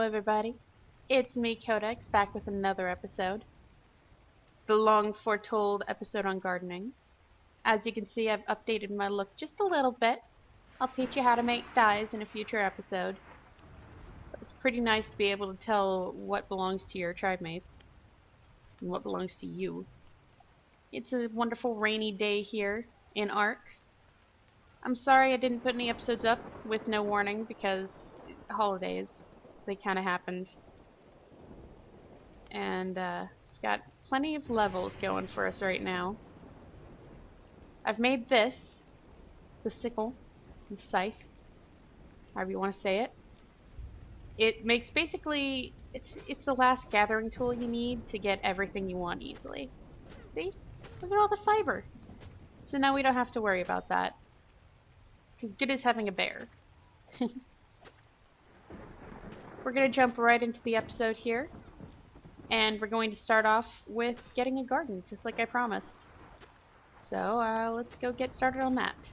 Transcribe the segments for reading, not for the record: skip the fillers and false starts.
everybody, it's me Codex back with another episode, the long foretold episode on gardening. As you can see, I've updated my look just a little bit. I'll teach you how to make dyes in a future episode. But it's pretty nice to be able to tell what belongs to your tribe mates and what belongs to you. It's a wonderful rainy day here in Ark. I'm sorry I didn't put any episodes up with no warning because holidays, they kind of happened. And got plenty of levels going for us right now. I've made this, the sickle, the scythe, however you want to say it. It makes basically, it's the last gathering tool you need to get everything you want easily. See? Look at all the fiber. So now we don't have to worry about that. It's as good as having a bear. We're going to jump right into the episode here. And we're going to start off with getting a garden, just like I promised. So let's go get started on that.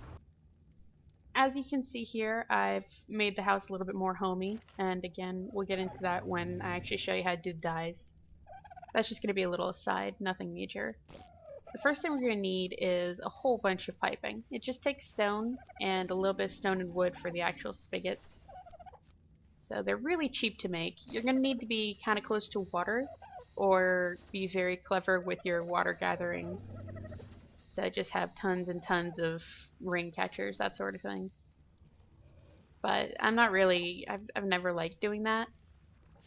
As you can see here, I've made the house a little bit more homey, and again, we'll get into that when I actually show you how to do the dyes. That's just going to be a little aside, nothing major. The first thing we're going to need is a whole bunch of piping. It just takes stone and a little bit of stone and wood for the actual spigots. So they're really cheap to make. You're going to need to be kind of close to water, or be very clever with your water gathering. So just have tons and tons of ring catchers, that sort of thing. But I'm not really, I've never liked doing that.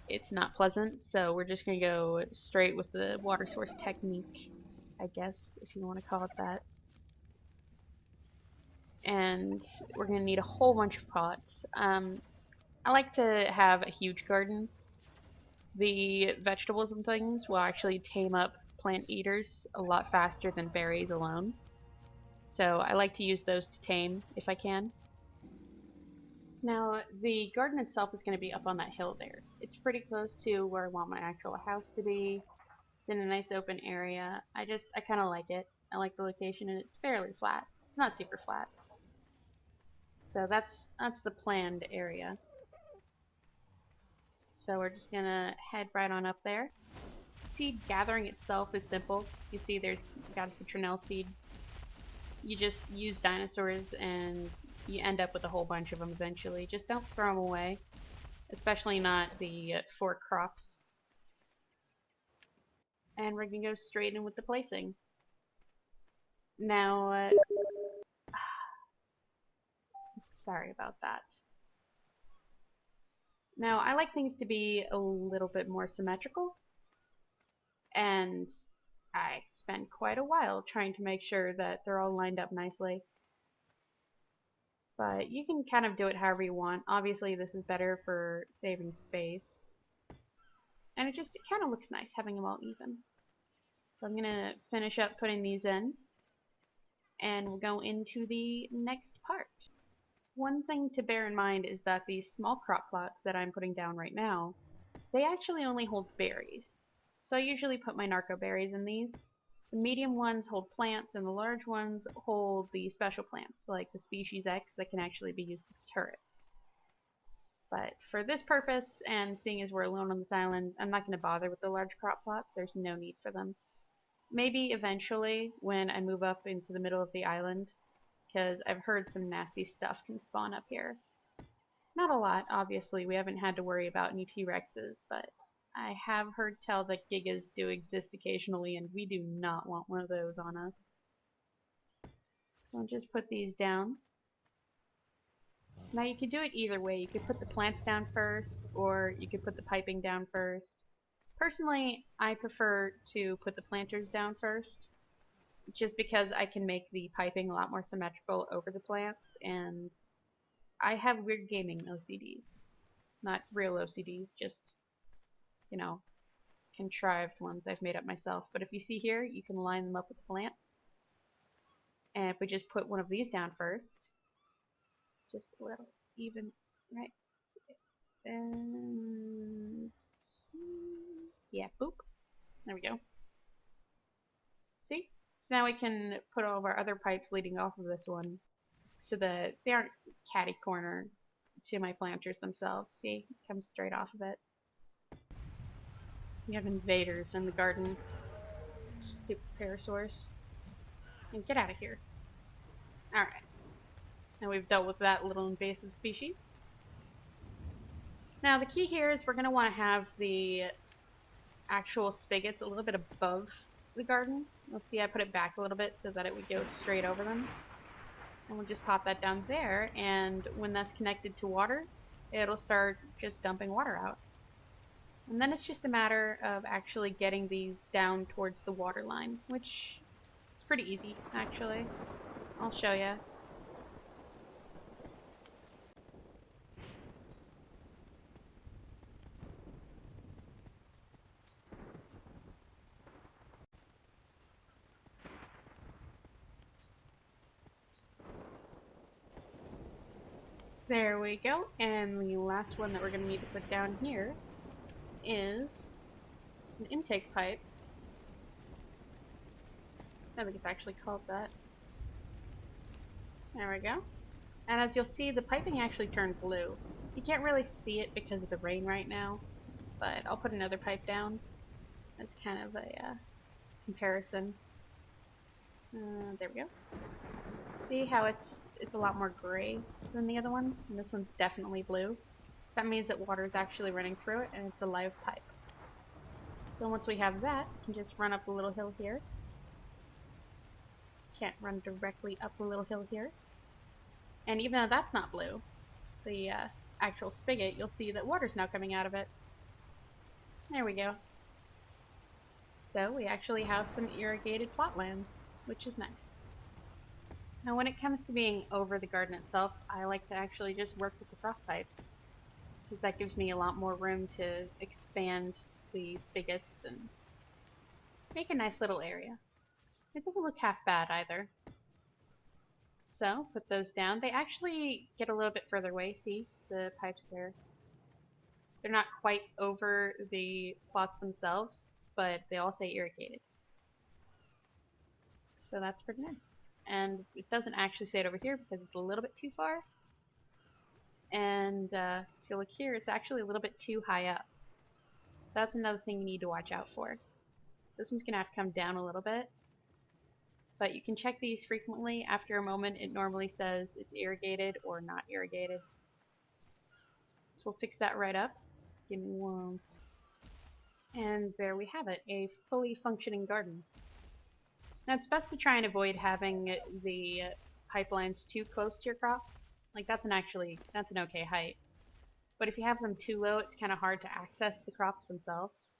It's not pleasant, so we're just going to go straight with the water source technique, I guess, if you want to call it that. And we're going to need a whole bunch of pots. I like to have a huge garden. The vegetables and things will actually tame up plant eaters a lot faster than berries alone. So I like to use those to tame if I can. Now, the garden itself is going to be up on that hill there. It's pretty close to where I want my actual house to be. It's in a nice open area. I kind of like it. I like the location, and it's fairly flat. It's not super flat. So that's the planned area. So we're just going to head right on up there. Seed gathering itself is simple. You see there's got a citronelle seed. You just use dinosaurs and you end up with a whole bunch of them eventually. Just don't throw them away, especially not the 4 crops. And we're going to go straight in with the placing. Now, sorry about that. Now, I like things to be a little bit more symmetrical, and I spent quite a while trying to make sure that they're all lined up nicely. But you can kind of do it however you want. Obviously, this is better for saving space. And it kind of looks nice having them all even. So I'm going to finish up putting these in. And we'll go into the next part. One thing to bear in mind is that these small crop plots that I'm putting down right now, they actually only hold berries. So I usually put my narco berries in these. The medium ones hold plants, and the large ones hold the special plants, like the species X that can actually be used as turrets. But for this purpose, and seeing as we're alone on this island, I'm not going to bother with the large crop plots. There's no need for them. Maybe eventually, when I move up into the middle of the island, because I've heard some nasty stuff can spawn up here. Not a lot, obviously. We haven't had to worry about any T-Rexes, but I have heard tell that Gigas do exist occasionally, and we do not want one of those on us. So I'll just put these down. Now you could do it either way. You could put the plants down first, or you could put the piping down first. Personally, I prefer to put the planters down first, just because I can make the piping a lot more symmetrical over the plants, and I have weird gaming OCDs. Not real OCDs, just, you know, contrived ones I've made up myself. But if you see here, you can line them up with the plants. And if we just put one of these down first, just a little even, right? And yeah, boop. There we go. See? So now we can put all of our other pipes leading off of this one so that they aren't catty corner to my planters themselves. See? It comes straight off of it. We have invaders in the garden. Stupid parasaurs. And get out of here. Alright. Now we've dealt with that little invasive species. Now the key here is we're going to want to have the actual spigots a little bit above the garden. You'll see I put it back a little bit so that it would go straight over them. And we'll just pop that down there, and when that's connected to water, it'll start just dumping water out. And then it's just a matter of actually getting these down towards the water line, which is pretty easy, actually. I'll show you. There we go, and the last one that we're going to need to put down here is an intake pipe. I think it's actually called that. There we go. And as you'll see, the piping actually turned blue. You can't really see it because of the rain right now, but I'll put another pipe down. That's kind of a comparison. There we go. See how it's a lot more gray than the other one, and this one's definitely blue. That means that water is actually running through it, and it's a live pipe. So once we have that, we can just run up a little hill here. Can't run directly up the little hill here. And even though that's not blue, the actual spigot, you'll see that water's now coming out of it. There we go. So we actually have some irrigated plotlands, which is nice. Now when it comes to being over the garden itself, I like to actually just work with the cross pipes, because that gives me a lot more room to expand the spigots and make a nice little area. It doesn't look half bad either. So put those down. They actually get a little bit further away. See the pipes there? They're not quite over the plots themselves, but they all say irrigated. So that's pretty nice. And it doesn't actually say it over here because it's a little bit too far. And if you look here, it's actually a little bit too high up. So that's another thing you need to watch out for. So this one's going to have to come down a little bit. But you can check these frequently. After a moment, it normally says it's irrigated or not irrigated. So we'll fix that right up. Give me one. And there we have it, a fully functioning garden. Now it's best to try and avoid having the pipelines too close to your crops. Like that's an okay height. But if you have them too low, it's kind of hard to access the crops themselves.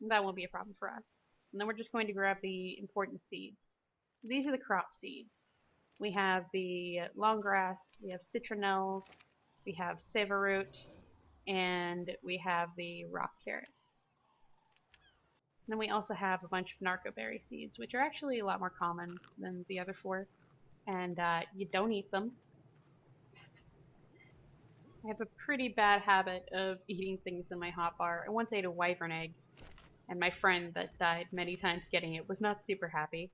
And that won't be a problem for us. And then we're just going to grab the important seeds. These are the crop seeds. We have the long grass, we have citronelles, we have savooroot, and we have the rock carrots. And then we also have a bunch of narcoberry seeds, which are actually a lot more common than the other four. And you don't eat them. I have a pretty bad habit of eating things in my hotbar. I once ate a wyvern egg, and my friend that died many times getting it was not super happy.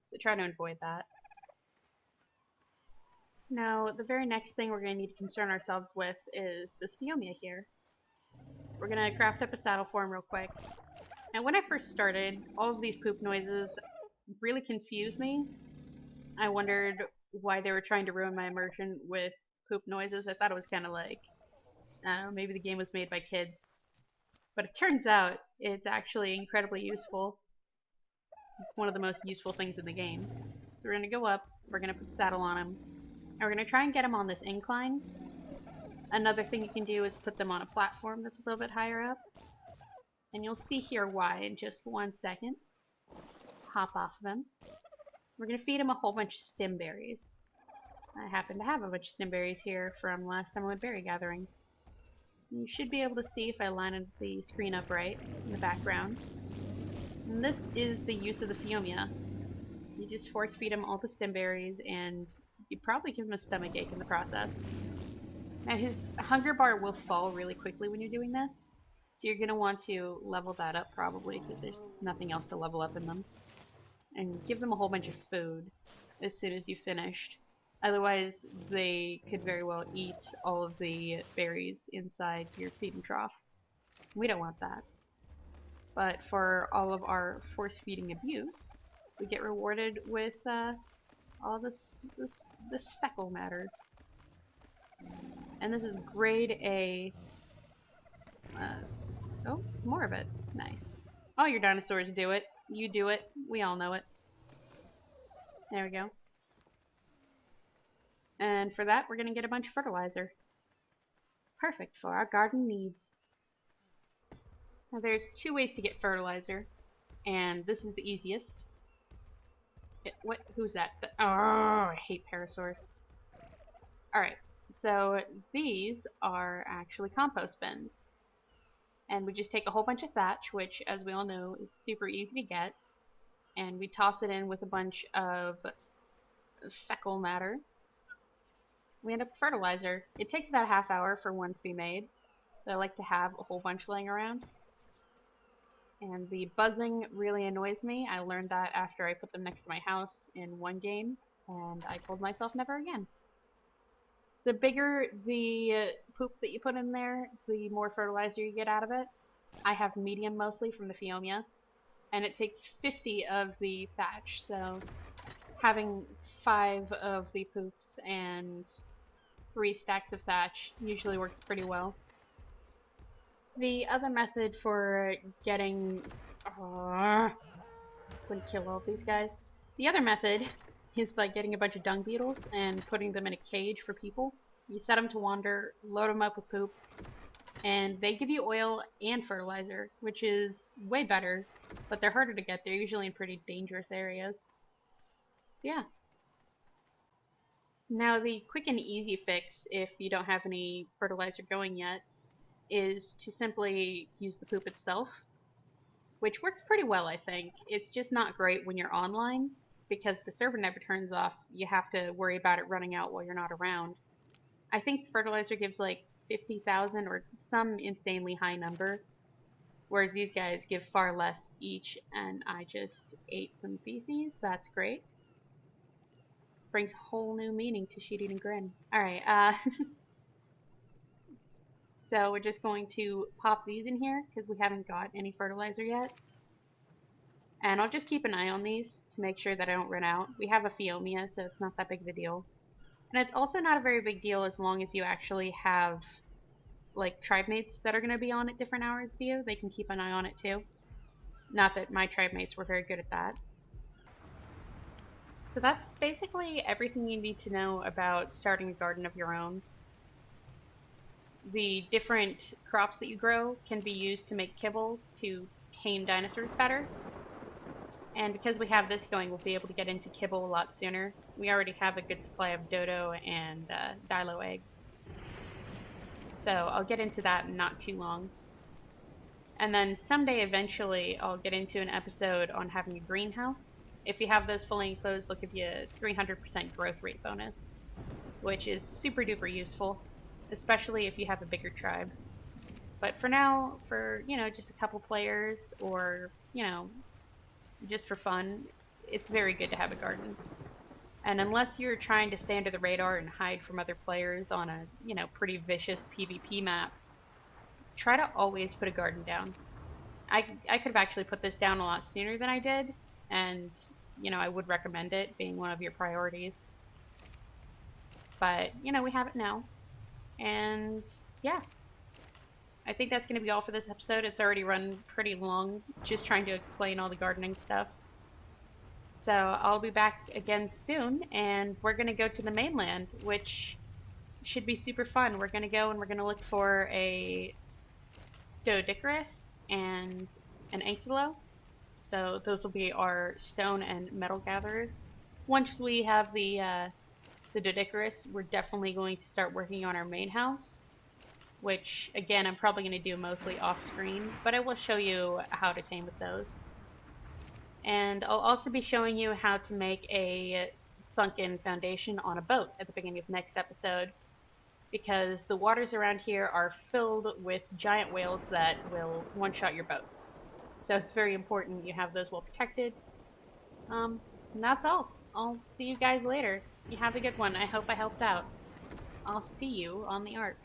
So try to avoid that. Now, the very next thing we're going to need to concern ourselves with is this Pheo Mia here. We're going to craft up a saddle for him real quick. Now, when I first started, all of these poop noises really confused me. I wondered why they were trying to ruin my immersion with poop noises. I thought it was kind of like, I don't know, maybe the game was made by kids. But it turns out it's actually incredibly useful. One of the most useful things in the game. So we're going to go up, we're going to put the saddle on him, and we're going to try and get him on this incline. Another thing you can do is put them on a platform that's a little bit higher up. And you'll see here why in just 1 second. Hop off of him. We're going to feed him a whole bunch of stem berries. I happen to have a bunch of stem berries here from last time I went berry gathering. You should be able to see if I line the screen up right in the background. And this is the use of the Pheo Mia. You just force feed him all the stem berries, and you probably give him a stomach ache in the process. Now his hunger bar will fall really quickly when you're doing this, so you're going to want to level that up probably, because there's nothing else to level up in them. And give them a whole bunch of food as soon as you've finished. Otherwise, they could very well eat all of the berries inside your feeding trough. We don't want that. But for all of our force-feeding abuse, we get rewarded with all this fecal matter. And this is grade A. Oh, more of it. Nice. All your dinosaurs do it. You do it. We all know it. There we go. And for that, we're going to get a bunch of fertilizer. Perfect for our garden needs. Now there's two ways to get fertilizer, and this is the easiest. Who's that? Oh, I hate parasaurs. Alright, so these are actually compost bins. And we just take a whole bunch of thatch, which, as we all know, is super easy to get, and we toss it in with a bunch of fecal matter. We end up with fertilizer. It takes about a half hour for one to be made, so I like to have a whole bunch laying around. And the buzzing really annoys me. I learned that after I put them next to my house in one game, and I told myself never again. The bigger the poop that you put in there, the more fertilizer you get out of it. I have medium mostly from the Pheo Mia, and it takes 50 of the thatch, so having 5 of the poops and 3 stacks of thatch usually works pretty well. The other method for getting... couldn't kill all of these guys. The other method is by getting a bunch of dung beetles and putting them in a cage for people. You set them to wander, load them up with poop, and they give you oil and fertilizer, which is way better, but they're harder to get. They're usually in pretty dangerous areas. So yeah. Now the quick and easy fix, if you don't have any fertilizer going yet, is to simply use the poop itself, which works pretty well, I think. It's just not great when you're online, because the server never turns off. You have to worry about it running out while you're not around. I think fertilizer gives like 50,000 or some insanely high number, whereas these guys give far less each, and I just ate some feces. That's great. Brings whole new meaning to Sheet Eating Grin. Alright, so we're just going to pop these in here because we haven't got any fertilizer yet. And I'll just keep an eye on these to make sure that I don't run out. We have a Pheo Mia, so it's not that big of a deal. And it's also not a very big deal as long as you actually have like tribe mates that are going to be on at different hours of you. They can keep an eye on it too. Not that my tribe mates were very good at that. So that's basically everything you need to know about starting a garden of your own. The different crops that you grow can be used to make kibble to tame dinosaurs better. And because we have this going, we'll be able to get into kibble a lot sooner. We already have a good supply of dodo and dilo eggs. So I'll get into that in not too long. And then someday, eventually, I'll get into an episode on having a greenhouse. If you have those fully enclosed, they'll give you a 300% growth rate bonus, which is super duper useful, especially if you have a bigger tribe. But for now, for, you know, just a couple players or, you know, just for fun, it's very good to have a garden. And unless you're trying to stay under the radar and hide from other players on a, you know, pretty vicious PvP map, try to always put a garden down. I could have actually put this down a lot sooner than I did, and, you know, I would recommend it being one of your priorities. But, you know, we have it now. And, yeah. I think that's going to be all for this episode. It's already run pretty long, just trying to explain all the gardening stuff. So I'll be back again soon, and we're going to go to the mainland, which should be super fun. We're going to go and we're going to look for a Doedicurus and an Ankylo. So those will be our stone and metal gatherers. Once we have the Doedicurus, we're definitely going to start working on our main house, which, again, I'm probably going to do mostly off-screen, but I will show you how to tame with those. And I'll also be showing you how to make a sunken foundation on a boat at the beginning of next episode, because the waters around here are filled with giant whales that will one-shot your boats. So it's very important you have those well protected. And that's all. I'll see you guys later. You have a good one. I hope I helped out. I'll see you on the Ark.